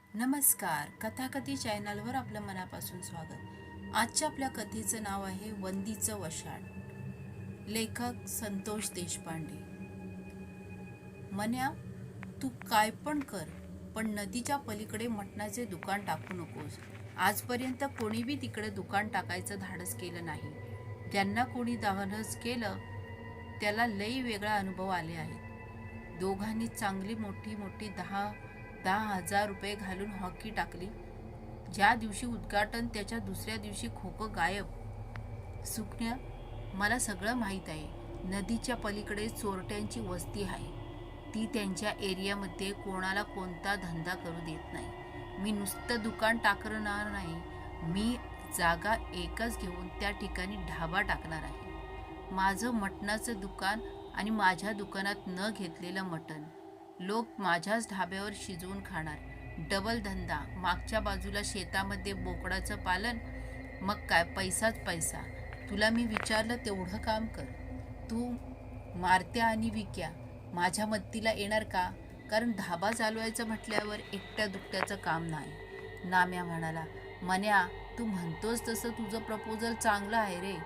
नमस्कार. कथाकथी चॅनलवर आपलं मनापासून स्वागत. आजच्या आपल्या कथेचं नाव आहे वंदीचं वशाट. लेखक संतोष देशपांडे. मन्या, तू काय पण कर, पण नदीच्या पलीकडे मटणाचे दुकान टाकू नकोस. आजपर्यंत कोणी बी तिकडे दुकान टाकायचं धाडस केलं नाही. ज्यांना कोणी धाडस केलं त्याला लई वेगळा अनुभव आले आहेत. दोघांनी चांगली मोठी मोठी 10,000 रुपये घालून हॉकी टाकली. ज्या दिवशी उद्घाटन त्याच्या दुसऱ्या दिवशी खोकं गायब. सुकन्या, मला सगळं माहीत आहे. नदीच्या पलीकडे चोरट्यांची वस्ती आहे. ती त्यांच्या एरियामध्ये कोणाला कोणता धंदा करू देत नाही. मी नुसतं दुकान टाकणार नाही, मी जागा एकच घेऊन त्या ठिकाणी ढाबा टाकणार आहे. माझं मटणाचं दुकान आणि माझ्या दुकानात न घेतलेलं मटण लोक माझ्याच ढाब्यावर शिजवून खाणार. डबल धंदा. मागच्या बाजूला शेतामध्ये बोकडाचं पालन. मग काय, पैसाच पैसा. तुला मी विचारलं तेवढं काम कर. तू मारत्या आणि विक्या माझ्या मदतीला येणार का? कारण धाबा चालवायचं म्हटल्यावर एकट्या दुकट्याचं काम नाही. नाम्या म्हणाला, मन्या, तू म्हणतोस तसं तुझं प्रपोजल चांगलं आहे रे,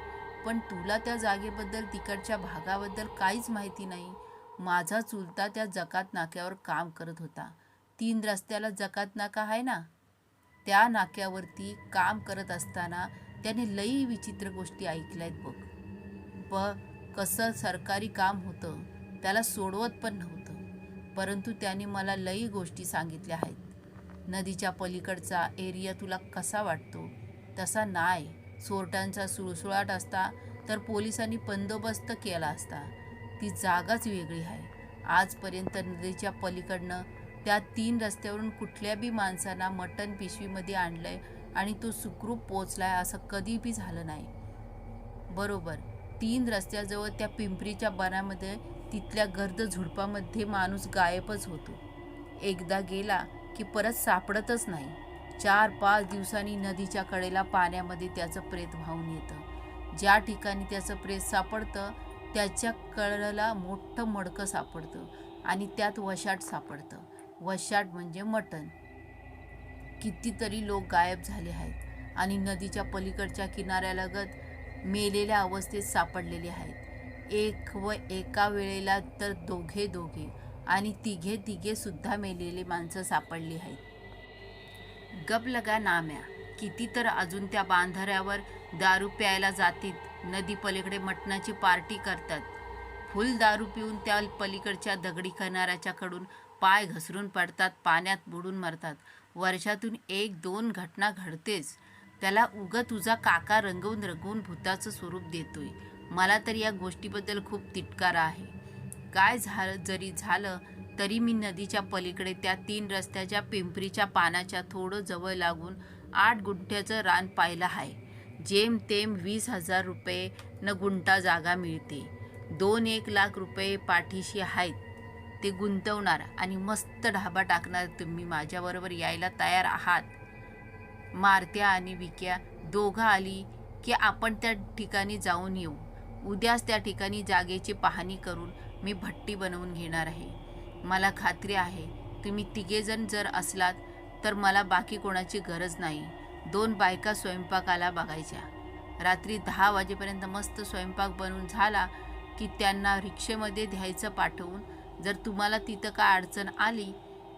पण तुला त्या जागेबद्दल, तिकडच्या भागाबद्दल काहीच माहिती नाही. माझा चुलता त्या जकात नाक्यावर काम करत होता. 3 रस्त्याला जकात नाका आहे ना, त्या नाक्यावरती काम करत असताना त्याने लई विचित्र गोष्टी ऐकल्यात बघ. कसं सरकारी काम होतं, त्याला सोडवत पण नव्हतं, परंतु त्याने मला लई गोष्टी सांगितल्या आहेत. नदीच्या पलीकडचा एरिया तुला कसा वाटतो? तसा नाही. चोरट्यांचा सुळसुळाट असता तर पोलिसांनी बंदोबस्त केला असता. ती जागाच वेगळी आहे. आजपर्यंत नदीच्या पलीकडनं त्या 3 रस्त्यावरून कुठल्या बी माणसांना मटण पिशवीमध्ये आणलंय आणि तो सुखरूप पोचलाय असं कधी बी झालं नाही. बरोबर 3 रस्त्याजवळ त्या पिंपरीच्या बनामध्ये, तिथल्या गर्द झुडपामध्ये माणूस गायबच होतो. एकदा गेला की परत सापडतच नाही. 4-5 दिवसांनी नदीच्या कडेला पाण्यामध्ये त्याचं प्रेत वाहून येतं. ज्या ठिकाणी त्याचं प्रेत सापडतं त्याच्या कडेला मोठं मडकं सापडतं आणि त्यात वशाट सापडतं. वशाट म्हणजे मटण. कितीतरी लोक गायब झाले आहेत आणि नदीच्या पलीकडच्या किनाऱ्यालगत मेलेल्या अवस्थेत सापडलेले आहेत. एका वेळेला तर दोघे आणि तिघे सुद्धा मेलेले माणसं सापडली आहेत. गप लगा नाम्या. किती तर अजून त्या बांधाऱ्यावर दारू प्यायला जातीत, नदी पलीकडे मटणाची पार्टी करतात. फुल दारू पिऊन त्या पलीकडच्या दगडी किनाऱ्याच्याकडून पाय घसरून पडतात, पाण्यात बुडून मरतात. वर्षातून 1-2 घटना घडतेच. त्याला तुझा काका रंगवून भूताचं स्वरूप देतोय. मला तर या गोष्टीबद्दल खूप तिटकारा आहे. काय जरी झालं तरी मी नदीच्या पलीकडे त्या 3 रस्त्याच्या पिंपरीच्या पानाच्या थोडं जवळ लागून 8 गुंठ्याचं रान पाहिलं आहे. जेमतेम 20,000 रुपये न गुंठा जागा मिळते. 2-1 लाख रुपये पाठीशी आहेत. ते गुंतवणार आणि मस्त ढाबा टाकणार. तुम्ही माझ्याबरोबर यायला तयार आहात? मारत्या आणि विक्या दोघं आली की आपण त्या ठिकाणी जाऊन येऊ. उद्याच त्या ठिकाणी जागेची पाहणी करून मी भट्टी बनवून घेणार आहे. मला खात्री आहे तुम्ही 3 जर असलात तर मला बाकी कोणाची गरज नाही. 2 बायका स्वयंपाकाला बघायच्या. रात्री 10 वाजेपर्यंत मस्त स्वयंपाक बनवून झाला की त्यांना रिक्षेमध्ये द्यायचं पाठवून. जर तुम्हाला तिथं काय अडचण आली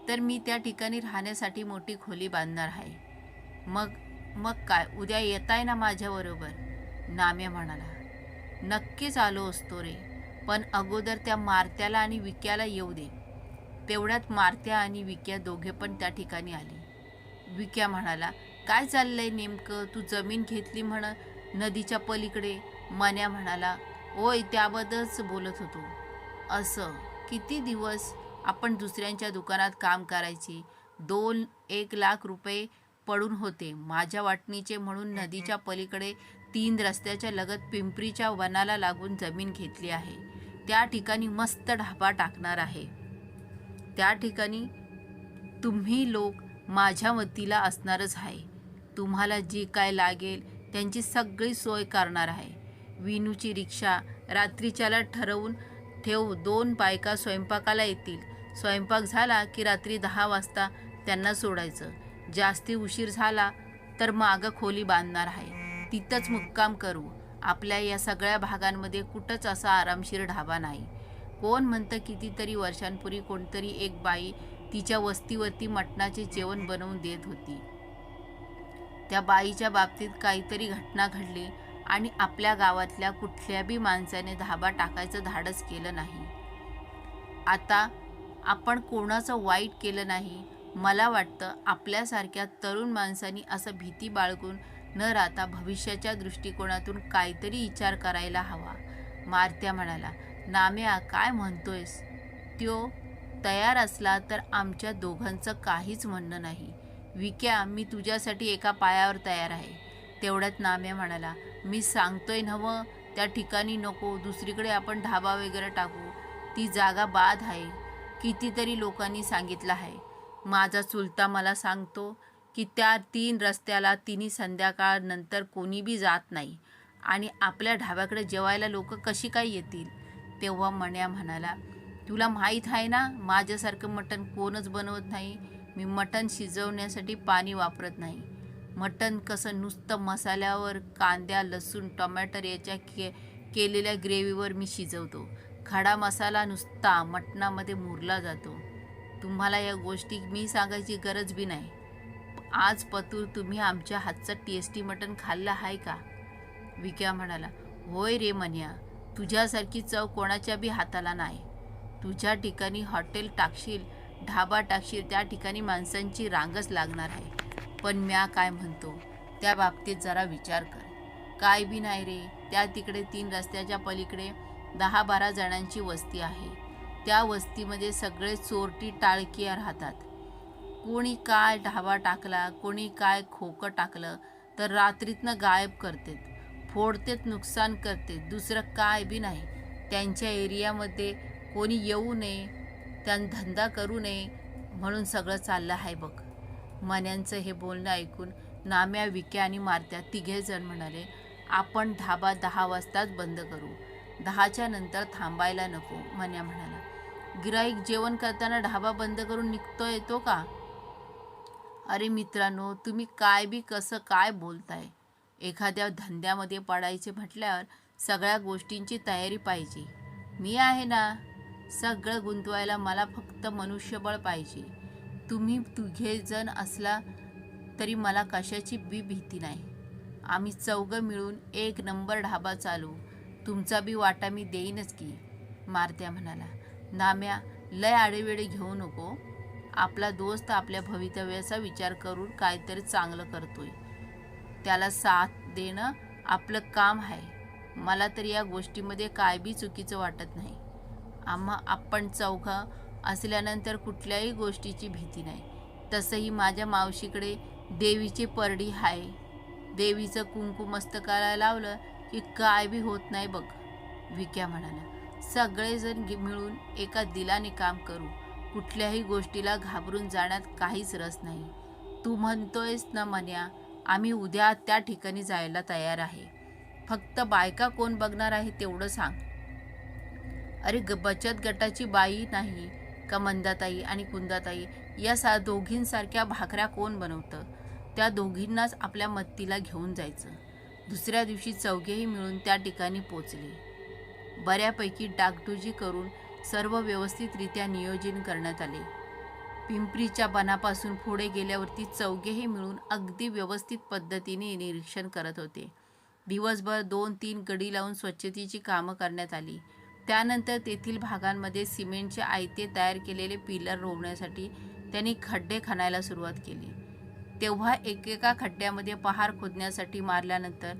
तर मी त्या ठिकाणी राहण्यासाठी मोठी खोली बांधणार आहे. मग काय, उद्या येताय ना माझ्याबरोबर? नाम्या म्हणाला, नक्कीच आलो असतो रे, पण अगोदर त्या मारत्याला आणि विक्याला येऊ दे. तेवढ्यात मारत्या आणि विक्या दोघे पण त्या ठिकाणी आले. विक्या म्हणाला, काय चाललंय नेमकं? तू जमीन घेतली म्हण नदीच्या पलीकडे? मन्या म्हणाला, ओय, त्याबद्दलच बोलत होतो. असं? किती दिवस आपण दुसऱ्यांच्या दुकानात काम करायची. 2-1 लाख रुपये पडून होते माझ्या वाटणीचे म्हणून नदीच्या पलीकडे 3 रस्त्याच्या लगत पिंपरीच्या वनाला लागून जमीन घेतली आहे. त्या ठिकाणी मस्त ढाबा टाकणार आहे. त्या ठिकाणी तुम्ही लोक माझ्या मदतीला असणारच आहे. तुम्हाला जी काय लागेल त्यांची सगळी सोय करणार आहे. विनूची रिक्षा रात्रीच्याला ठरवून ठेव. 2 बायका स्वयंपाकाला येतील. स्वयंपाक झाला की रात्री 10 वाजता त्यांना सोडायचं. जास्ती उशीर झाला तर मागं खोली बांधणार आहे, तिथंच मुक्काम करू. आपल्या या सगळ्या भागांमध्ये कुठंच असा आरामशीर ढाबा नाही. कोण म्हणतं कितीतरी वर्षांपूर्वी कोणतरी एक बाई तिच्या वस्तीवरती मटणाचे जेवण बनवून देत होती. त्या बाईच्या बाबतीत काहीतरी घटना घडली आणि आपल्या गावातल्या कुठल्या बी माणसाने धाबा टाकायचं धाडस केलं नाही. आता आपण कोणाचं वाईट केलं नाही. मला वाटतं आपल्यासारख्या तरुण माणसांनी असं भीती बाळगून न राहता भविष्याच्या दृष्टिकोनातून काहीतरी विचार करायला हवा. मारत्या म्हणाला, नाम्या काय म्हणतोयस? त्यो तयार असला तर आमच्या दोघांचं काहीच म्हणणं नाही. विक्या, मी तुझ्यासाठी एका पायावर तयार आहे. तेवढ्यात नाम्या म्हणाला, मी सांगतोय नव्हं, त्या ठिकाणी नको, दुसरीकडे आपण ढाबा वगैरे टाकू. ती जागा बाद आहे. कितीतरी लोकांनी सांगितलं आहे. माझा चुलता मला सांगतो की त्या 3 रस्त्याला तिन्ही संध्याकाळ नंतर कोणी बी जात नाही आणि आपल्या ढाब्याकडे जेवायला लोक कशी काय येतील? तेव्हा मण्या म्हणाला, तुला माहीत आहे ना, माझ्यासारखं मटण कोणच बनवत नाही. मी मटण शिजवण्यासाठी पाणी वापरत नाही. मटण कसं नुसतं मसाल्यावर कांद्या, लसूण, टोमॅटो याच्या केलेल्या ग्रेव्हीवर मी शिजवतो. खडा मसाला नुसता मटणामध्ये मुरला जातो. तुम्हाला या गोष्टी मी सांगायची गरज बी नाही. आज पतूर तुम्ही आमच्या हातचं टेस्टी मटण खाल्लं आहे का? विक्या म्हणाला, होय रे मन्या, तुझ्यासारखी चव कोणाच्या बी हाताला नाही. तुझ्या ठिकाणी हॉटेल टाकशील, ढाबा टाकशील, त्या ठिकाणी माणसांची रांगच लागणार आहे. पण म्या काय म्हणतो त्या बाबतीत जरा विचार कर. काय बी नाही रे, त्या तिकडे 3 रस्त्याच्या पलीकडे 10-12 जणांची वस्ती आहे. त्या वस्तीमध्ये सगळे चोरटी टाळकीया राहतात. कोणी काय ढाबा टाकला, कोणी काय खोकं टाकलं तर रात्रीतनं गायब करतेत, फोडतेत, नुकसान करतेत. दुसरं काय बी नाही. त्यांच्या एरियामध्ये कोणी येऊ नये, त्यांना धंदा करू नये म्हणून सगळं चाललं आहे बघ. मण्यांचं हे बोलणं ऐकून नाम्या, विक्या आणि मारत्या तिघेजण म्हणाले, आपण ढाबा 10 वाजताच बंद करू. 10च्या नंतर थांबायला नको. मण्या म्हणाला, गिराईक जेवण करताना ढाबा बंद करून निघतो येतो का? अरे मित्रांनो, तुम्ही काय बी कसं काय बोलताय? एखाद्या धंद्यामध्ये पडायचे म्हटल्यावर सगळ्या गोष्टींची तयारी पाहिजे. मी आहे ना, सगळं गुंतवायला. मला फक्त मनुष्यबळ पाहिजे. तुम्ही तिघे जण असला तरी मला कशाची बी भीती नाही. आम्ही 4 मिळून 1 नंबर ढाबा चालू. तुमचा बी वाटा मी देईनच की. मारत्या म्हणाला, नाम्या, लय आडेवेडे घेऊ नको. आपला दोस्त आपल्या भवितव्याचा विचार करून काहीतरी चांगलं करतोय. त्याला साथ देणं आपलं काम आहे. मला तर या गोष्टीमध्ये काय बी चुकीचं वाटत नाही. आपण 4 असल्यानंतर कुठल्याही गोष्टीची भीती नाही. तसंही माझ्या मावशीकडे देवीची परडी आहे. देवीचं कुंकू मस्तकाला लावलं की काय बी होत नाही बघ. विक्या म्हणाला, सगळेजण मिळून एका दिलाने काम करू. कुठल्याही गोष्टीला घाबरून जाण्यात काहीच रस नाही. तू म्हणतोयस ना मन्या, आम्ही उद्या त्या ठिकाणी जायला तयार आहे. फक्त बायका कोण बघणार आहे तेवढं सांग. अरे बचत गटाची बाई नाही का मंदाताई आणि कुंदाताई, या दोघींसारख्या भाकऱ्या कोण बनवतं? त्या दोघींनाच आपल्या मत्तीला घेऊन जायचं. दुसऱ्या दिवशी 4घेही मिळून त्या ठिकाणी पोचले. बऱ्यापैकी डागडुजी करून सर्व व्यवस्थितरित्या नियोजन करण्यात आले. पिंपरीच्या बनापासून पुढे गेल्यावरती 4घेही मिळून अगदी व्यवस्थित पद्धतीने निरीक्षण करत होते. दिवसभर 2-3 गडी लावून स्वच्छतेची कामं करण्यात आली. त्यानंतर तेथील भागांमध्ये सिमेंटचे आयते तयार केलेले पिलर रोवण्यासाठी त्यांनी खड्डे खणायला सुरुवात केली. तेव्हा एकेका खड्ड्यामध्ये पहार खोदण्यासाठी मारल्यानंतर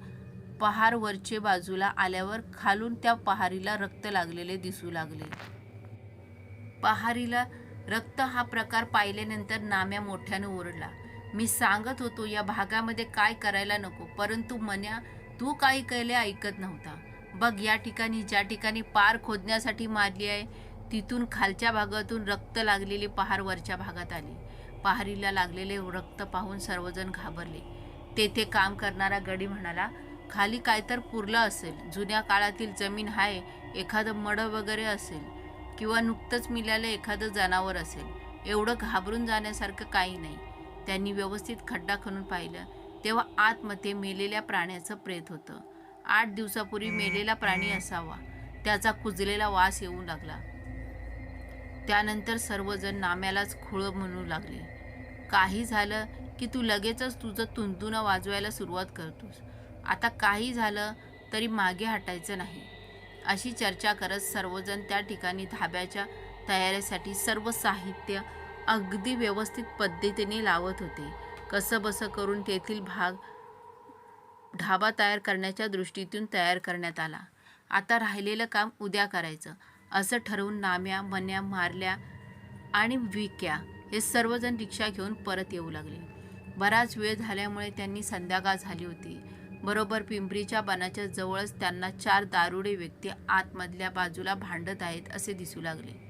पहार वरचे बाजूला आल्यावर खालून त्या पहारीला रक्त लागलेले दिसू लागले. पहारीला रक्त हा प्रकार पाहिल्यानंतर नाम्या मोठ्याने ओरडला, मी सांगत होतो या भागामध्ये काय करायला नको, परंतु मन्या तू काही केले ऐकत नव्हता. बघ, या ठिकाणी ज्या ठिकाणी पार खोदण्यासाठी मारली आहे तिथून खालच्या भागातून रक्त लागलेली पहार वरच्या भागात आली. पहारीला लागलेले रक्त पाहून सर्वजण घाबरले. तेथे काम करणारा गडी म्हणाला, खाली काय तर पुरलं असेल, जुन्या काळातील जमीन आहे, एखादं मडं वगैरे असेल किंवा नुकतंच मिळालं एखादं जनावर असेल. एवढं घाबरून जाण्यासारखं काही नाही. त्यांनी व्यवस्थित खड्डा खणून पाहिलं तेव्हा आतमध्ये मेलेल्या प्राण्याचं प्रेत होतं. 8 दिवसापूर्वी मेलेला प्राणी असावा. त्याचा कुजलेला वास येऊ लागला. त्यानंतर सर्वजण नाम्यालाच खुळ म्हणू लागले. काही झालं की तू लगेचच तुझं तुणतुणं वाजवायला सुरुवात करतोस. आता काही झालं तरी मागे हटायचं नाही. अशी चर्चा करत सर्वजण त्या ठिकाणी धाब्याच्या तयारीसाठी सर्व साहित्य अगदी व्यवस्थित पद्धतीने लावत होते. कसंबसं करून तेथील भाग ढाबा तयार करण्याच्या दृष्टीतून तयार करण्यात आला. आता राहिलेलं काम उद्या करायचं असं ठरवून नाम्या, मन्या, मारल्या आणि विक्या हे सर्वजण रिक्षा घेऊन परत येऊ लागले. बराच वेळ झाल्यामुळे त्यांनी संध्याकाळ झाली होती. बरोबर पिंपरीच्या बनाच्या जवळच त्यांना 4 दारुडे व्यक्ती आतमधल्या बाजूला भांडत आहेत असे दिसू लागले.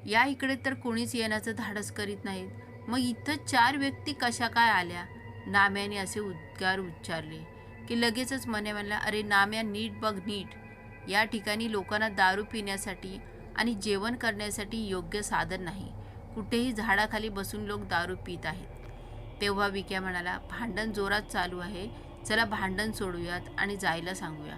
या इकडे तर कोणीच येण्याचं धाडस करीत नाहीत, मग इथं 4 व्यक्ती कशा काय आल्या? नाम्याने असे उद्गार उच्चारले की लगेचच मने म्हणला, अरे नाम्या, नीट बघ नीट. या ठिकाणी लोकांना दारू पिण्यासाठी आणि जेवण करण्यासाठी योग्य साधन नाही. कुठेही झाडाखाली बसून लोक दारू पित आहेत. तेव्हा विक्या म्हणाला, भांडण जोरात चालू आहे, चला भांडण सोडूयात आणि जायला सांगूया.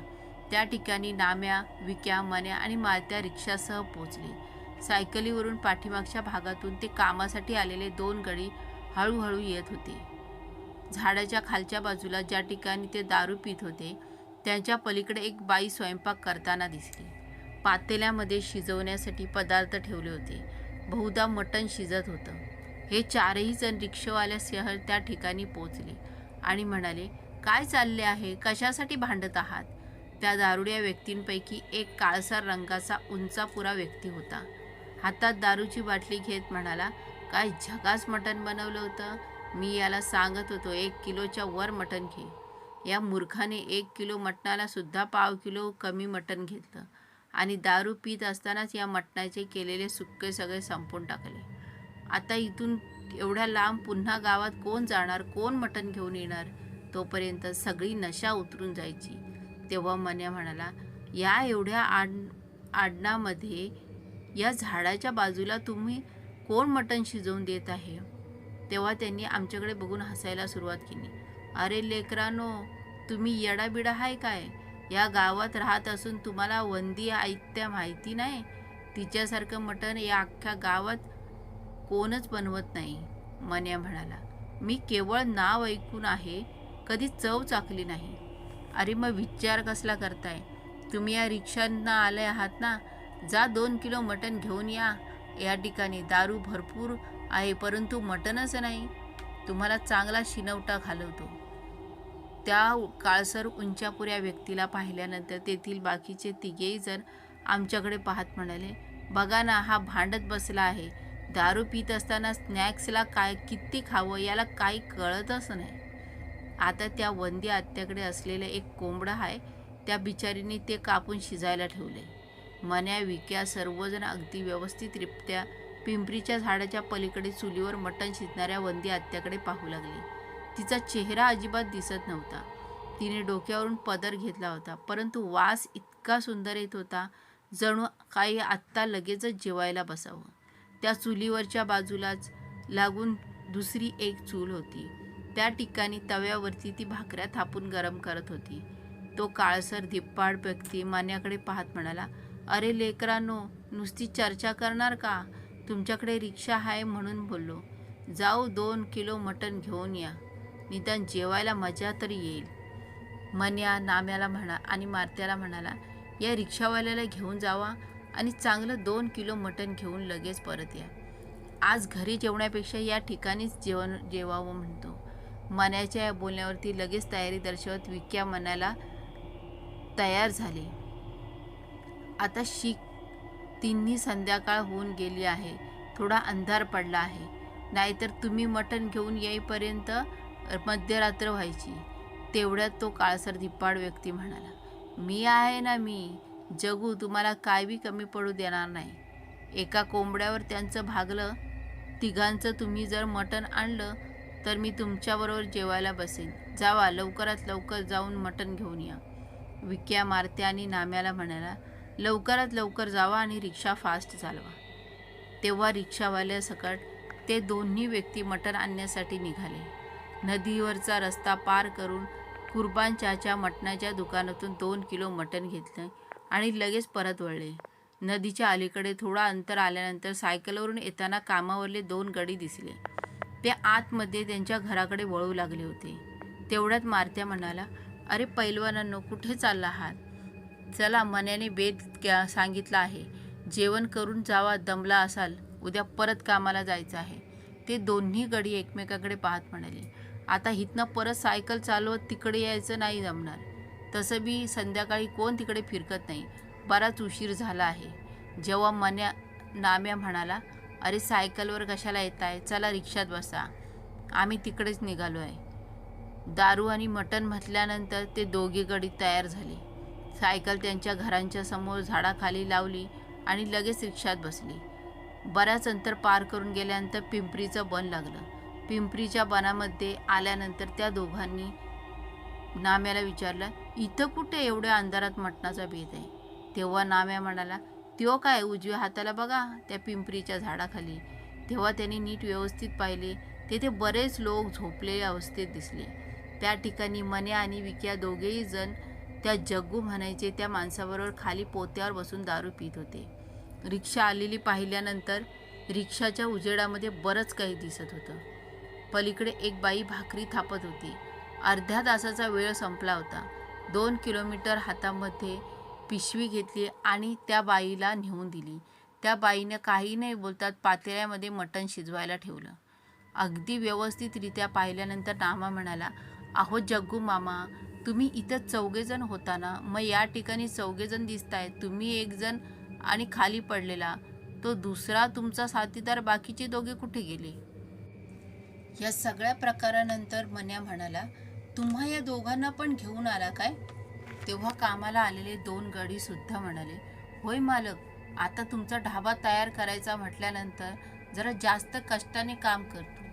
त्या ठिकाणी नाम्या, विक्या, मन्या आणि मारत्या रिक्षासह पोचले. सायकलीवरून पाठीमागच्या भागातून ते कामासाठी आलेले 2 गडी हळूहळू येत होते. झाडाच्या खालच्या बाजूला ज्या ठिकाणी ते दारू पित होते त्यांच्या पलीकडे एक बाई स्वयंपाक करताना दिसली. पातेल्यामध्ये शिजवण्यासाठी पदार्थ ठेवले होते. बहुधा मटण शिजत होतं. हे 4ही जण रिक्षावाल्यासह त्या ठिकाणी पोचले आणि म्हणाले, काय चालले आहे? कशासाठी भांडत आहात? त्या दारुड्या व्यक्तींपैकी एक काळसर रंगाचा उंचापुरा व्यक्ती होता. हातात दारूची बाटली घेत म्हणाला, काय झकास मटण बनवलं होतं. मी याला सांगत होतो 1 किलोच्या वर मटण घे. या मूर्खाने 1 किलो मटणाला सुद्धा पाव किलो कमी मटण घेतलं आणि दारू पित असतानाच या मटणाचे केलेले सुक्के सगळे संपून टाकले. आता इथून एवढ्या लांब पुन्हा गावात कोण जाणार? कोण मटण घेऊन येणार? तोपर्यंत सगळी नशा उतरून जायची. तेव्हा मन्या म्हणाला, या एवढ्या आडणामध्ये या झाडाच्या बाजूला तुम्ही कोण मटण शिजवून देत आहे? तेव्हा त्यांनी आमच्याकडे बघून हसायला सुरुवात केली. अरे लेकरांनो, तुम्ही येडाबिडा आहे काय? या गावात राहत असून तुम्हाला वंदी आयत्या माहिती नाही? तिच्यासारखं मटण या अख्ख्या गावात कोणच बनवत नाही. मन्या म्हणाला, मी केवळ नाव ऐकून आहे, कधी चव चाखली नाही. अरे मग विचार कसला करताय? तुम्ही या रिक्षांना आले आहात ना, जा 2 किलो मटण घेऊन या. या ठिकाणी दारू भरपूर आहे परंतु मटणच नाही. तुम्हाला चांगला शिनवटा घालवतो. त्या काळसर उंचापुऱ्या व्यक्तीला पाहिल्यानंतर तेथील बाकीचे 3घेही जण आमच्याकडे पाहत म्हणाले, बघा ना, हा भांडत बसला आहे. दारू पित असताना स्नॅक्सला काय किती खावं याला काही कळतच नाही. आता त्या वंदी आत्याकडे असलेलं एक कोंबडं आहे, त्या बिचारीने ते कापून शिजायला ठेवले. मन्या, विक्या सर्वजण अगदी व्यवस्थितरित्या पिंपरीच्या झाडाच्या पलीकडे चुलीवर मटण शिजणाऱ्या वंदी आत्याकडे पाहू लागले. तिचा चेहरा अजिबात दिसत नव्हता. तिने डोक्यावरून पदर घेतला होता, परंतु वास इतका सुंदर येत होता, जणू काही आत्ता लगेचच जेवायला बसावं. त्या चुलीवरच्या बाजूलाच लागून दुसरी एक चूल होती. त्या ठिकाणी तव्यावरती ती भाकऱ्या थापून गरम करत होती. तो काळसर धिप्पाड व्यक्ती मान्याकडे पाहत म्हणाला, अरे लेकरांनो, नुसती चर्चा करणार का? तुमच्याकडे रिक्षा आहे म्हणून बोललो. जाऊ 2 किलो मटण घेऊन या, निदान जेवायला मजा तरी येईल. मन्या नाम्याला आणि मारत्याला म्हणाला, या रिक्षावाल्याला घेऊन जावा आणि चांगलं 2 किलो मटण घेऊन लगेच परत या. आज घरी जेवण्यापेक्षा या ठिकाणीच जेवावं म्हणतो. मन्याच्या या बोलण्यावरती लगेच तयारी दर्शवत विक्या मन्याला तयार झाले. आता शिक, तिन्ही संध्याकाळ होऊन गेली आहे, थोडा अंधार पडला आहे, नाहीतर तुम्ही मटण घेऊन येईपर्यंत मध्यरात्र व्हायची. तेवढ्यात तो काळसर धिप्पाड व्यक्ती म्हणाला, मी आहे ना, मी जगू, तुम्हाला काय बी कमी पडू देणार नाही. एका कोंबड्यावर त्यांचं भागलं. 3घांचं तुम्ही जर मटण आणलं तर मी तुमच्याबरोबर जेवायला बसेन. जावा, लवकरात लवकर जाऊन मटण घेऊन या. विक्या, मारत्या आणि नाम्याला म्हणाला, लवकरात लवकर जावा आणि रिक्षा फास्ट चालवा. तेव्हा रिक्षावाल्यासकट ते दोन्ही व्यक्ती मटण आणण्यासाठी निघाले. नदीवरचा रस्ता पार करून कुर्बानच्याच्या मटणाच्या दुकानातून 2 किलो मटण घेतले आणि लगेच परत वळले. नदीच्या अलीकडे थोडा अंतर आल्यानंतर सायकलवरून येताना कामावरले 2 गडी दिसले. ते आतमध्ये त्यांच्या घराकडे वळू लागले होते. तेवढ्यात मारत्या म्हणाला, "अरे पैलवानांनो, कुठे चालला आहात? चला, मन्याने बेत सांगितला आहे. जेवण करून जावा, दमला असाल, उद्या परत कामाला जायचं आहे." ते दोन्ही गडी एकमेकाकडे पाहत म्हणाले, "आता हिथनं परत सायकल चालवत तिकडे यायचं नाही जमणार. तसं बी संध्याकाळी कोण तिकडे फिरकत नाही. बराच उशीर झाला आहे." जेव्हा नाम्या म्हणाला, "अरे सायकलवर कशाला येताय? चला रिक्षात बसा, आम्ही तिकडेच निघालो आहे." दारू आणि मटण म्हटल्यानंतर ते दोघे गडी तयार झाले. सायकल त्यांच्या घरांच्या समोर झाडाखाली लावली आणि लगेच रिक्षात बसली. बऱ्याच अंतर पार करून गेल्यानंतर पिंपरीचं बन लागलं. पिंपरीच्या बनामध्ये आल्यानंतर त्या दोघांनी नाम्याला विचारलं, "इथं कुठे एवढ्या अंधारात मटणाचा बेत आहे?" तेव्हा नाम्या म्हणाला, "त्यो काय, उजव्या हाताला बघा, त्या पिंपरीच्या झाडाखाली." तेव्हा त्यांनी नीट व्यवस्थित पाहिले. तेथे बरेच लोक झोपलेल्या अवस्थेत दिसले. त्या ठिकाणी मन्या आणि विक्या दोघेही जण त्या जग्गू म्हणायचे त्या माणसाबरोबर खाली पोत्यावर बसून दारू पित होते. रिक्षा आलेली पाहिल्यानंतर रिक्षाच्या उजेडामध्ये बरंच काही दिसत होतं. पलीकडे एक बाई भाकरी थापत होती. अर्ध्या तासाचा वेळ संपला होता. 2 किलोमीटर हातामध्ये पिशवी घेतली आणि त्या बाईला नेऊन दिली. त्या बाईनं काही नाही बोलतात पातेल्यामध्ये मटण शिजवायला ठेवलं. अगदी व्यवस्थितरित्या पाहिल्यानंतर नामा म्हणाला, "अहो जग्गू मामा, तुम्ही इथं 4 जण होता ना? मग या ठिकाणी 4 जण दिसताय. तुम्ही 1 जण आणि खाली पडलेला तो दुसरा तुमचा साथीदार, बाकीचे दोघे कुठे गेले?" या सगळ्या प्रकारानंतर मन्या म्हणाला, "तुम्हा या दोघांना पण घेऊन आला काय?" तेव्हा कामाला आलेले 2 गडी सुद्धा म्हणाले, "होय मालक, आता तुमचा ढाबा तयार करायचा म्हटल्यानंतर जरा जास्त कष्टाने काम करतो.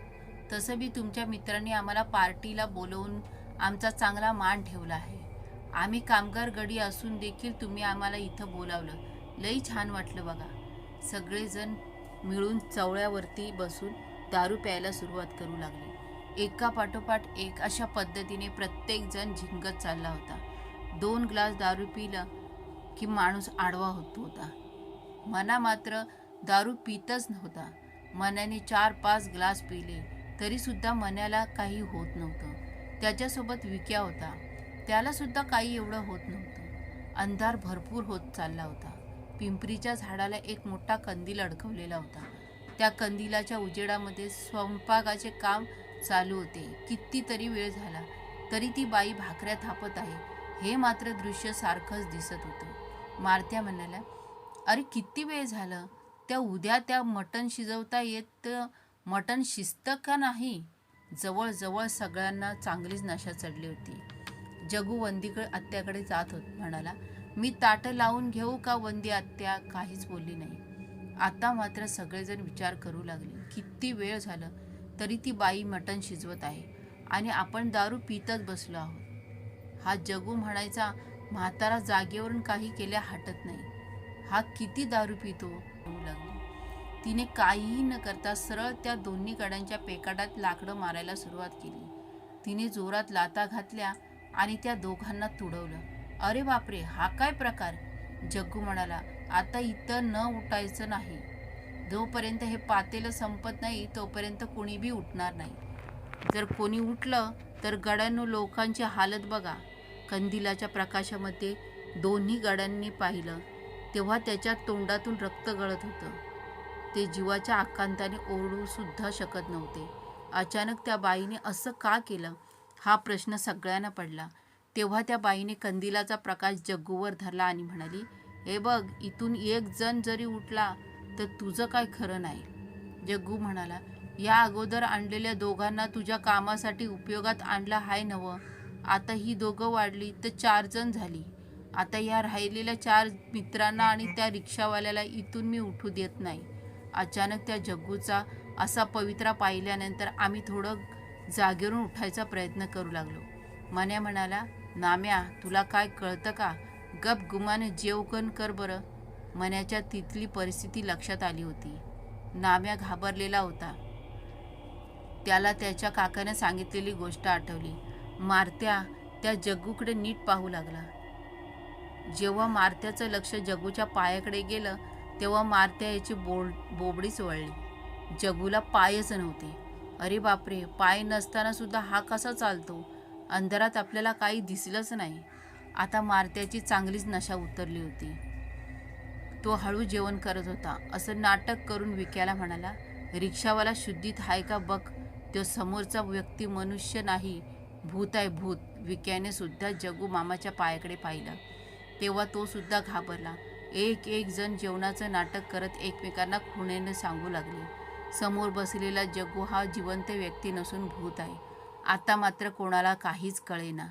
तसं बी तुमच्या मित्रांनी आम्हाला पार्टीला बोलवून आमचा चांगला मान ठेवला आहे. आम्ही कामगार गडी असून देखील तुम्ही आम्हाला इथं बोलावलं. लई छान वाटलं बघा." सगळेजण मिळून चवळ्यावरती बसून दारू प्यायला सुरुवात करू लागले. एका पाठोपाठ एक अशा पद्धतीने प्रत्येकजण झिंगत चालला होता. 2 ग्लास दारू पिलं की माणूस आडवा होत होता. मना मात्र दारू पितच नव्हता. मनाने 4-5 ग्लास पिले तरीसुद्धा मनाला काही होत नव्हतं. त्याच्यासोबत विक्या होता, त्यालासुद्धा काही एवढं होत नव्हतं. अंधार भरपूर होत चालला होता. पिंपरीच्या झाडाला एक मोठा कंदील अडकवलेला होता. त्या कंदिलाच्या उजेडामध्ये स्वयंपाकाचे काम चालू होते. कितीतरी वेळ झाला तरी ती बाई भाकऱ्या थापत आहे हे मात्र दृश्य सारखंच दिसत होतं. मारत्या म्हणाल्या, "अरे किती वेळ झालं? त्या उद्या त्या मटण शिजवता येत, मटण शिजतं का नाही?" जवळजवळ सगळ्यांना चांगलीच नशा चढली होती. जग्गू वंदीकडे आत्याकडे जात म्हणाला, "मी ताटं लावून घेऊ का वंदी आत्या?" काहीच बोलली नाही. आता मात्र सगळेजण विचार करू लागले, किती वेळ झालं तरी ती बाई मटण शिजवत आहे आणि आपण दारू पितच बसलो आहोत. हा जग्गू म्हणायचा म्हातारा जागेवरून काही केल्या हटत नाही. हा किती दारू पितो लागली. तिने काहीही न करता सरळ त्या दोन्ही कड्यांच्या पेकाडात लाकडं मारायला सुरुवात केली. तिने जोरात लाथा घातल्या आणि त्या दोघांना तुडवलं. "अरे बापरे, हा काय प्रकार?" जग्गू म्हणाला, "आता इथं न उठायचं नाही. जोपर्यंत हे पातेलं संपत नाही तोपर्यंत कोणी बी उठणार नाही. जर कोणी उठलं तर गड्यांनो, लोकांची हालत बघा." कंदिलाच्या प्रकाशामध्ये दोन्ही गड्यांनी पाहिलं तेव्हा त्याच्या तोंडातून रक्त गळत होतं. ते जीवाच्या आकांताने ओरडू सुद्धा शकत नव्हते. अचानक त्या बाईने असं का केलं हा प्रश्न सगळ्यांना पडला. तेव्हा त्या बाईने कंदिलाचा प्रकाश जग्गूवर धरला आणि म्हणाली, "हे बघ, इथून 1 जण जरी उठला तर तुझं काय खरं नाही." जग्गू म्हणाला, "या अगोदर आणलेल्या दोघांना तुझ्या कामासाठी उपयोगात आणलं हाय नवं. आता ही दोघं वाढली तर 4 जण झाली. आता या राहिलेल्या 4 मित्रांना आणि त्या रिक्षावाल्याला इथून मी उठू देत नाही." अचानक त्या जग्गूचा असा पवित्रा पाहिल्यानंतर आम्ही थोडं जागेवरून उठायचा प्रयत्न करू लागलो. मन्या म्हणाला, "नाम्या, तुला काय कळतं का? गप गुमाने जेवण कर बरं." मन्याच्या तिथली परिस्थिती लक्षात आली होती. नाम्या घाबरलेला होता. त्याला त्याच्या काकाने सांगितलेली गोष्ट आठवली. मारत्या त्या जग्गूकडे नीट पाहू लागला. जेव्हा मारत्याचं लक्ष जग्गूच्या पायाकडे गेलं तेव्हा मारत्या याची बोबडीच वळली. जग्गूला पायच नव्हते. अरे बापरे, पाय नसताना सुद्धा हा कसा चालतो? अंधारात आपल्याला काही दिसलंच नाही. आता मारत्याची चांगलीच नशा उतरली होती. तो हळू जेवण करत होता. असं नाटक करून विक्याला म्हणाला, रिक्षावाला शुद्धीत आहे का बघ. तो समोरचा व्यक्ती मनुष्य नाही, भूत आहे भूत. विक्याने सुद्धा जग्गू मामाच्या पायाकडे पाहिलं. तेव्हा तो सुद्धा घाबरला. एक एक जण जेवणाचं नाटक करत एकमेकांना खुणेने सांगू लागले, समोर बसलेला जग्गू हा जिवंत व्यक्ती नसून भूत आहे. आता मात्र कोणाला काहीच कळेना.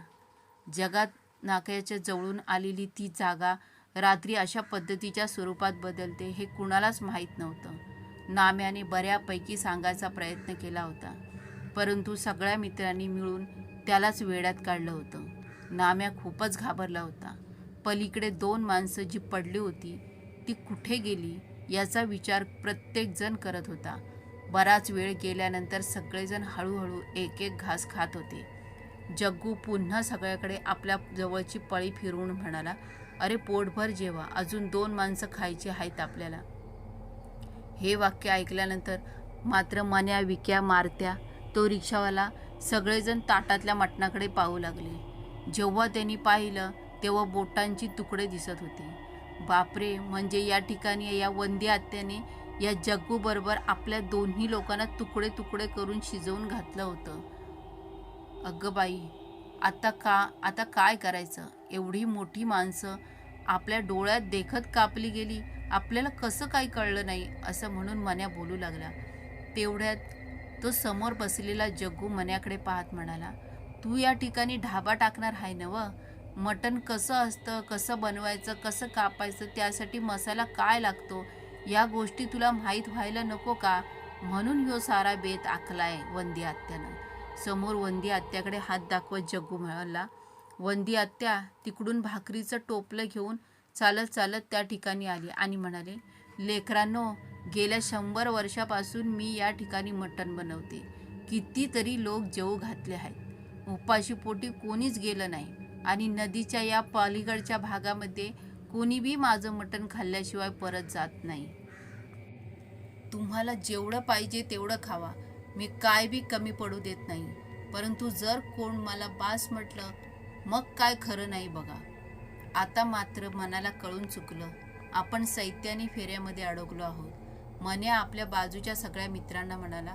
जगात नाक्याच्या जवळून आलेली ती जागा रात्री अशा पद्धतीच्या स्वरूपात बदलते हे कुणालाच माहीत नव्हतं. नाम्याने बऱ्यापैकी सांगायचा प्रयत्न केला होता, परंतु सगळ्या मित्रांनी मिळून त्यालाच वेड्यात काढलं होतं. नाम्या खूपच घाबरला होता. पलीकडे 2 माणसं जी पडली होती ती कुठे गेली याचा विचार प्रत्येकजण करत होता. बराच वेळ गेल्यानंतर सगळेजण हळूहळू एक एक घास खात होते. जग्गू पुन्हा सगळ्याकडे आपल्या जवळची पळी फिरवून म्हणाला, अरे पोटभर जेवा, अजून 2 माणसं खायची आहेत आपल्याला. हे वाक्य ऐकल्यानंतर मात्र मन्या, विक्या, मारत्या, तो रिक्षावाला सगळेजण ताटातल्या मटणाकडे पाहू लागले. जेव्हा त्यांनी पाहिलं तेव्हा बोटांची तुकडे दिसत होते. बापरे, म्हणजे या ठिकाणी या वंदी आत्याने या जग्गूबरोबर आपल्या दोन्ही लोकांना तुकडे तुकडे करून शिजवून घातलं होतं. अगं बाई, आता काय करायचं? एवढी मोठी माणसं आपल्या डोळ्यात देखत कापली गेली, आपल्याला कसं काही कळलं नाही, असं म्हणून मन्या बोलू लागला. तेवढ्यात तो समोर बसलेला जग्गू मन्याकडे पाहत म्हणाला, तू या ठिकाणी ढाबा टाकणार आहे नव? मटण कसं असतं, कसं बनवायचं, कसं कापायचं, त्यासाठी मसाला काय लागतो, या गोष्टी तुला माहीत व्हायला नको का? म्हणून ह्यो सारा बेत आखलाय वंदी आत्यानं. समोर वंदी आत्याकडे हात दाखवत जग्गू म्हणाला. वंदी आत्या तिकडून भाकरीचं टोपलं घेऊन चालत चालत त्या ठिकाणी आली आणि म्हणाले, लेकरांनो, गेल्या 100 वर्षापासून मी या ठिकाणी मटण बनवते. कितीतरी लोक जेवू घातले आहेत. उपाशी पोटी कोणीच गेलं नाही आणि नदीच्या या पलीकडच्या भागामध्ये कोणी बी माझं मटण खाल्ल्याशिवाय परत जात नाही. तुम्हाला जेवढं पाहिजे तेवढं खावा, मी काय बी कमी पडू देत नाही. परंतु जर कोण मला बास म्हटलं मग काय खरं नाही बघा. आता मात्र मनाला कळून चुकलं, आपण सैत्यानी फेऱ्यामध्ये अडकलो आहोत. मन्या आपल्या बाजूच्या सगळ्या मित्रांना म्हणाला,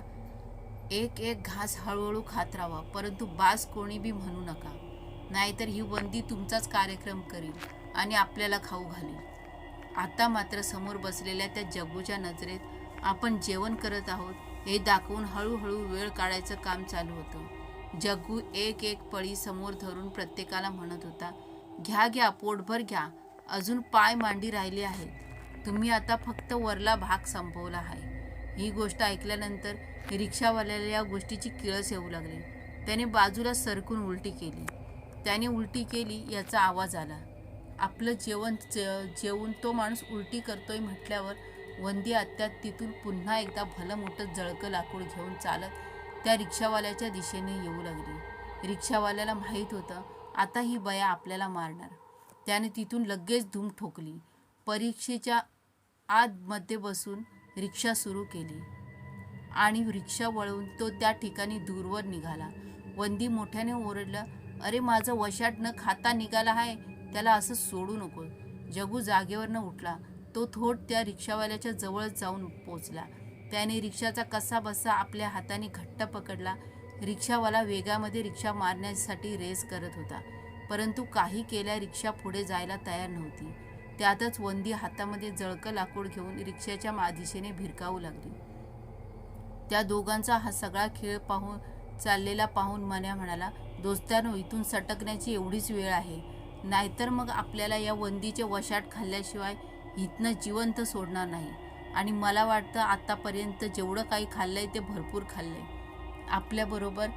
एक एक घास हळूहळू खात राहा, परंतु बास कोणी बी म्हणू नका, नाहीतर ही वंदी तुमचाच कार्यक्रम करील आणि आपल्याला खाऊ घालील. आता मात्र समोर बसलेल्या त्या जग्गूच्या नजरेत आपण जेवण करत आहोत हे दाखवून हळूहळू वेळ काढायचं काम चालू होतं. जग्गू एक एक पळी समोर धरून प्रत्येकाला म्हणत होता, घ्या घ्या, पोटभर घ्या, अजून पाय मांडी राहिले आहेत, तुम्ही आता फक्त वरला भाग संपवला आहे. ही गोष्ट ऐकल्यानंतर रिक्षावाल्याला या गोष्टीची किळस येऊ लागली. त्याने बाजूला सरकून उलटी केली. त्याने उलटी केली याचा आवाज आला. आपलं जेवून तो माणूस उलटी करतोय म्हटल्यावर वंदी आत्या तिथून पुन्हा एकदा भलं मोठं जळकं लाकूड घेऊन चालत त्या रिक्षावाल्याच्या दिशेने येऊ लागली. रिक्षावाल्याला माहीत होतं आता ही बया आपल्याला मारणार. त्याने तिथून लगेच धूम ठोकली. परीक्षेच्या आतमध्ये बसून रिक्षा सुरू केली आणि रिक्षा वळवून तो त्या ठिकाणी दूरवर निघाला. वंदी मोठ्याने ओरडलं, अरे माझं वशाट न खाता निघाला आहे, त्याला असं सोडू नको. जग्गू जागेवर न उठला. तो थोड त्या रिक्षावाल्याच्या जवळच जाऊन पोचला. त्याने रिक्षाचा कसा बसा आपल्या हाताने घट्ट पकडला. रिक्षावाला वेगामध्ये रिक्षा मारण्यासाठी रेस करत होता, परंतु काही केल्या रिक्षा पुढे जायला तयार नव्हती. त्यातच वंदी हातामध्ये जळकं लाकूड घेऊन रिक्षाच्या दिशेने भिरकावू लागली. त्या दोघांचा हा सगळा खेळ चाललेला पाहून मन्या म्हणाला, दोस्तांनो, इथून सटकण्याची एवढीच वेळ आहे, नाहीतर मग आपल्याला या वंदीचे वशाट खाल्ल्याशिवाय इथनं जिवंत सोडणार नाही. आणि मला वाटतं आतापर्यंत जेवढं काही खाल्लंय ते भरपूर खाल्लंय. आपल्याबरोबर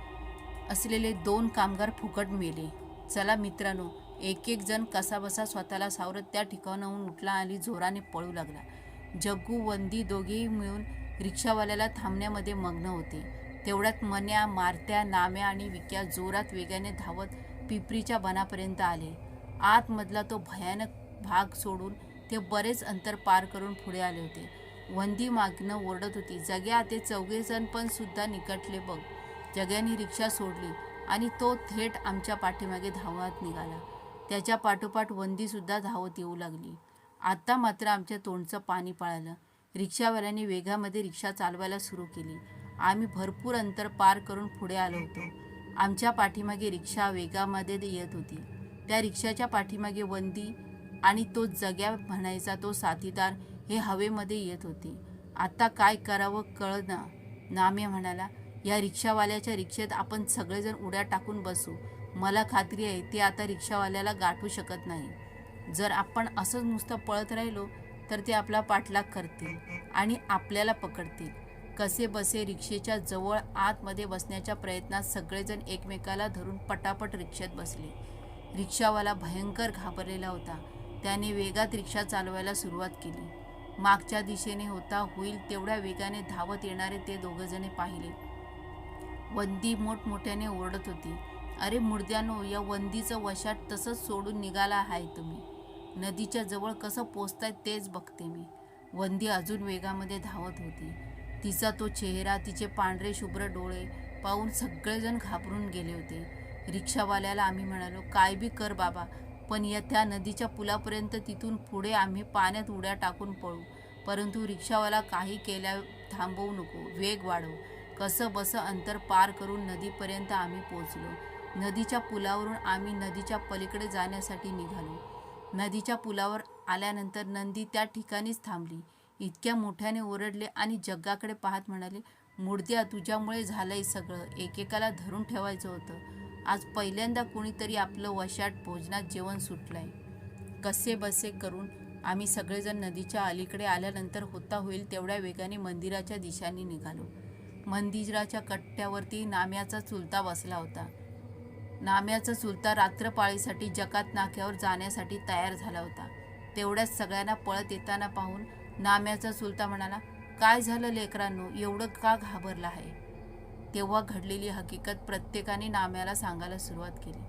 असलेले 2 कामगार फुकट मेले. चला मित्रांनो, एक एक जण कसाबसा स्वतःला सावरत त्या ठिकाणाहून उठला आणि जोराने पळू लागला. जग्गू, वंदी दोघेही मिळून रिक्षावाल्याला थांबण्यामध्ये मग्न होते. तेवढ्यात मन्या, मारत्या, नाम्या आणि विक्या जोरात वेगाने धावत पिंपरीच्या बनापर्यंत आले. आतमधला तो भयानक भाग सोडून ते बरेच अंतर पार करून पुढे आले होते. वंदी मागणं ओरडत होती, जग्या, ते चौघेजण पण सुद्धा निकटले बघ. जग्याने रिक्षा सोडली आणि तो थेट आमच्या पाठीमागे धावत निघाला. त्याच्या पाठोपाठ वंदी सुद्धा धावत येऊ लागली. आता मात्र आमच्या तोंडचं पाणी पळालं. रिक्षावाल्याने वेगामध्ये रिक्षा चालवायला सुरू केली. आम्ही भरपूर अंतर पार करून पुढे आलो होतो. आमच्या पाठीमागे रिक्षा वेगामध्ये येत होती. त्या रिक्षाच्या पाठीमागे वंदी आणि तो जग्या म्हणायचा तो साथीदार हे हवेमध्ये येत होते. आता काय करावं कळना. नाम्या म्हणाला, या रिक्षावाल्याच्या रिक्षेत आपण सगळेजण उड्या टाकून बसू. मला खात्री आहे ते आता रिक्षावाल्याला गाठू शकत नाही. जर आपण असंच नुसतं पळत राहिलो तर ते आपला पाठलाग करतील आणि आपल्याला पकडतील. कसे बसे रिक्षेच्या जवळ आतमध्ये बसण्याच्या प्रयत्नात सगळेजण एकमेकाला धरून पटापट रिक्षेत बसले. रिक्षावाला भयंकर घाबरलेला होता. त्याने वेगात रिक्षा चालवायला सुरुवात केली. मागच्या दिशेने होता होईल तेवढ्या वेगाने धावत येणारे ते दोघंजणे पाहिले. वंदी मोठमोठ्याने ओरडत होती, अरे मुर्द्यानो, या वंदीचं वशाट तसंच सोडून निघाला आहे तुम्ही. नदीच्या जवळ कसं पोचताय तेच बघते मी. वंदी अजून वेगामध्ये धावत होती. तिचा तो चेहरा, तिचे पांढरे शुभ्र डोळे पाहून सगळेजण घाबरून गेले होते. रिक्षावाल्याला आम्ही म्हणालो, काय बी कर बाबा, पण या त्या नदीच्या पुलापर्यंत, तिथून पुढे आम्ही पाण्यात उड्या टाकून पळू. परंतु रिक्षावाला काही केल्या थांबवू नको, वेग वाढव. कसं बसं अंतर पार करून नदीपर्यंत आम्ही पोचलो. नदीच्या पुलावरून आम्ही नदीच्या पलीकडे जाण्यासाठी निघालो. नदीच्या पुलावर आल्यानंतर नंदी त्या ठिकाणीच थांबली. इतक्या मोठ्याने ओरडले आणि जग्गाकडे पाहत म्हणाले, मुर्द्या, तुझ्यामुळे झालंय सगळं. एकेकाला धरून ठेवायचं होतं. आज पहिल्यांदा कोणीतरी आपलं वशाट भोजनात जेवण सुटलंय. कसे बसे करून आम्ही सगळेजण नदीच्या अलीकडे आल्यानंतर होता होईल तेवढ्या वेगाने मंदिराच्या दिशेने निघालो. मंदिराच्या कट्ट्यावरती नाम्याचा चुलता बसला होता. नाम्याचा चुलता रात्रपाळीसाठी जकात नाक्यावर जाण्यासाठी तयार झाला होता. तेवढ्याच सगळ्यांना पळत येताना पाहून नाम्याचा चुलता म्हणाला, काय झालं लेकरांनो, एवढं का घाबरला आहे? तेव्हा घडलेली हकीकत प्रत्येकाने नाम्याला सांगायला सुरुवात केली.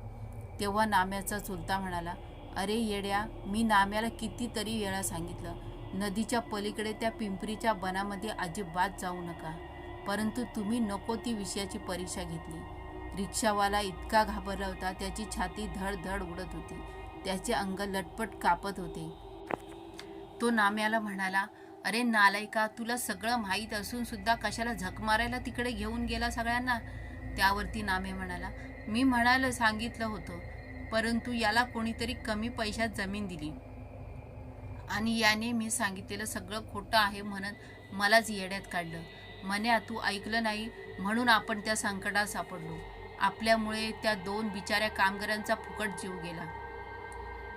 तेव्हा नाम्याचा चुलता म्हणाला, अरे येड्या, मी नाम्याला कितीतरी वेळा सांगितलं, नदीच्या पलीकडे त्या पिंपरीच्या बनामध्ये अजिबात जाऊ नका. परंतु तुम्ही नको ती विषयाची परीक्षा घेतली. रिक्षावाला इतका घाबरला होता, त्याची छाती धडधड उडत होती. त्याचे अंग लटपट कापत होते. तो नाम्याला म्हणाला, अरे नालायका, तुला सगळं माहीत असून सुद्धा कशाला झक मारायला तिकडे घेऊन गेला सगळ्यांना? त्यावरती नाम्या म्हणाला, मी म्हणायला सांगितलं होतं, परंतु याला कोणीतरी कमी पैशात जमीन दिली आणि याने मी सांगितलेलं सगळं खोटं आहे म्हणत मलाच येड्यात काढलं. मन्या, तू ऐकलं नाही म्हणून आपण त्या संकटात सापडलो. आपल्यामुळे त्या 2 बिचाऱ्या कामगारांचा फुकट जीव गेला.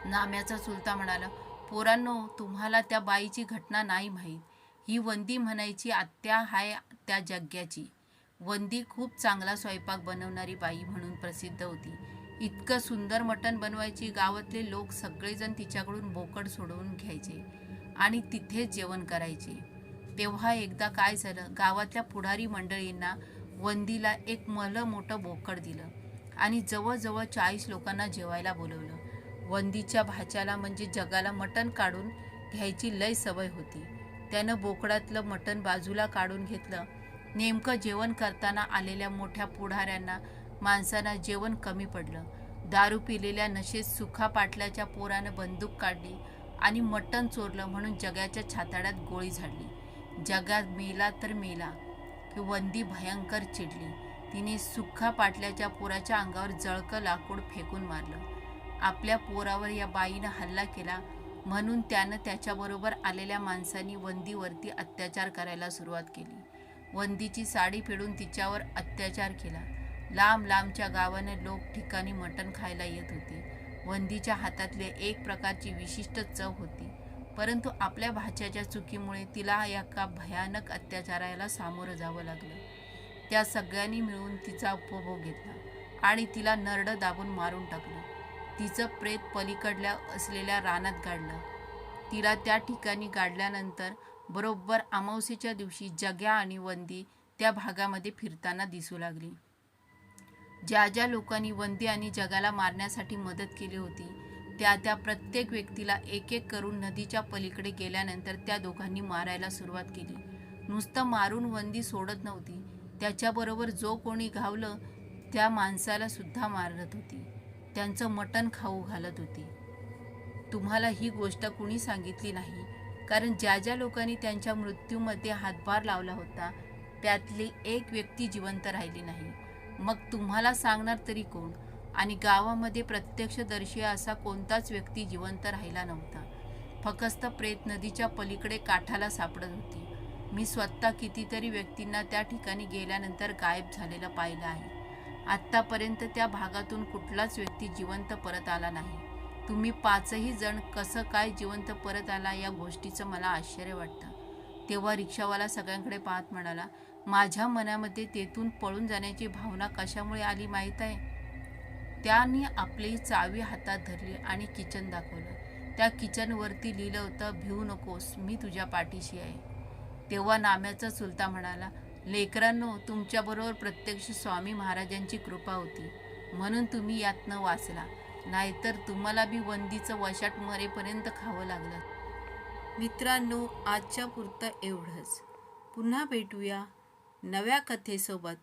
नाम्याचा चुलता म्हणाला, पोरांनो, तुम्हाला त्या बाईची घटना नाही माहीत. ही वंदी म्हणायची आत्या हाय त्या जग्याची. वंदी खूप चांगला स्वयंपाक बनवणारी बाई म्हणून प्रसिद्ध होती. इतकं सुंदर मटण बनवायची, गावातले लोक सगळेजण तिच्याकडून बोकड सोडवून घ्यायचे आणि तिथेच जेवण करायचे. तेव्हा एकदा काय झालं, गावातल्या पुढारी मंडळींना वंदीला एक मोठं बोकड दिलं आणि जवळजवळ 40 लोकांना जेवायला बोलवलं. वंदीच्या भाच्याला म्हणजे जगाला मटण काढून घ्यायची लय सवय होती. त्यानं बोकडातलं मटण बाजूला काढून घेतलं. नेमकं जेवण करताना आलेल्या मोठ्या पुढाऱ्यांना माणसांना जेवण कमी पडलं. दारू पिलेल्या नशेत सुखा पाटलाच्या पोरानं बंदूक काढली आणि मटण चोरलं म्हणून जगाच्या छाताड्यात गोळी झाडली. जगात मेला तर मेला. वंदी भयंकर चिडली. तिने सुखा पाटल्याच्या पोराच्या अंगावर जळकं लाकूड फेकून मारलं. आपल्या पोरावर या बाईनं हल्ला केला म्हणून त्यानं त्याच्याबरोबर आलेल्या माणसांनी वंदीवरती अत्याचार करायला सुरुवात केली. वंदीची साडी फेडून तिच्यावर अत्याचार केला. लांब लांबच्या गावाने लोक ठिकाणी मटण खायला येत होते. वंदीच्या हातातले एक प्रकारची विशिष्ट चव होती, परंतु आपल्या भाच्याच्या चुकीमुळे तिला एका भयानक अत्याचाराला सामोरं जावं लागलं. त्या सगळ्यांनी मिळून तिचा उपभोग घेतला आणि तिला नरडं दाबून मारून टाकलं. तिचं प्रेत पलीकडल्या असलेल्या रानात गाडलं. तिला त्या ठिकाणी गाडल्यानंतर बरोबर अमावस्येच्या दिवशी जग्या आणि वंदी त्या भागामध्ये फिरताना दिसू लागली. ज्या ज्या लोकांनी वंदी आणि जगाला मारण्यासाठी मदत केली होती त्या प्रत्येक व्यक्तीला एक एक करून नदीच्या पलीकडे गेल्यानंतर त्या दोघांनी मारायला सुरुवात केली. नुसतं मारून वंदी सोडत नव्हती, त्याच्याबरोबर जो कोणी घावलं त्या माणसाला सुद्धा मारत होती, त्यांचं मटण खाऊ घालत होती. तुम्हाला ही गोष्ट कुणी सांगितली नाही, कारण ज्या ज्या लोकांनी त्यांच्या मृत्यूमध्ये हातभार लावला होता त्यातली एक व्यक्ती जिवंत राहिली नाही. मग तुम्हाला सांगणार तरी कोण? आणि गावामध्ये प्रत्यक्षदर्शी असा कोणताच व्यक्ती जिवंत राहिला नव्हता. फक्त प्रेत नदीच्या पलीकडे काठाला सापडत होती. मी स्वतः कितीतरी व्यक्तींना त्या ठिकाणी गेल्यानंतर गायब झालेलं पाहिलं आहे. आत्तापर्यंत त्या भागातून कुठलाच व्यक्ती जिवंत परत आला नाही. तुम्ही 5ही जण कसं काय जिवंत परत आला या गोष्टीचं मला आश्चर्य वाटतं. तेव्हा रिक्षावाला सगळ्यांकडे पाहत म्हणाला, माझ्या मनामध्ये तेथून पळून जाण्याची भावना कशामुळे आली माहीत आहे? त्याने आपली चावी हातात धरली आणि किचन दाखवलं. त्या किचनवरती लिहिलं होतं, भिवू नकोस, मी तुझ्या पाठीशी आहे. तेव्हा नाम्याचा चुलता म्हणाला, लेकरांनो, तुमच्याबरोबर प्रत्यक्ष स्वामी महाराजांची कृपा होती म्हणून तुम्ही यातनं वाचला, नाहीतर तुम्हाला बी वंदीचं वशाट मरेपर्यंत खावं लागलं. मित्रांनो, आजच्या पुरतं एवढंच. पुन्हा भेटूया नव्या कथेसोबत.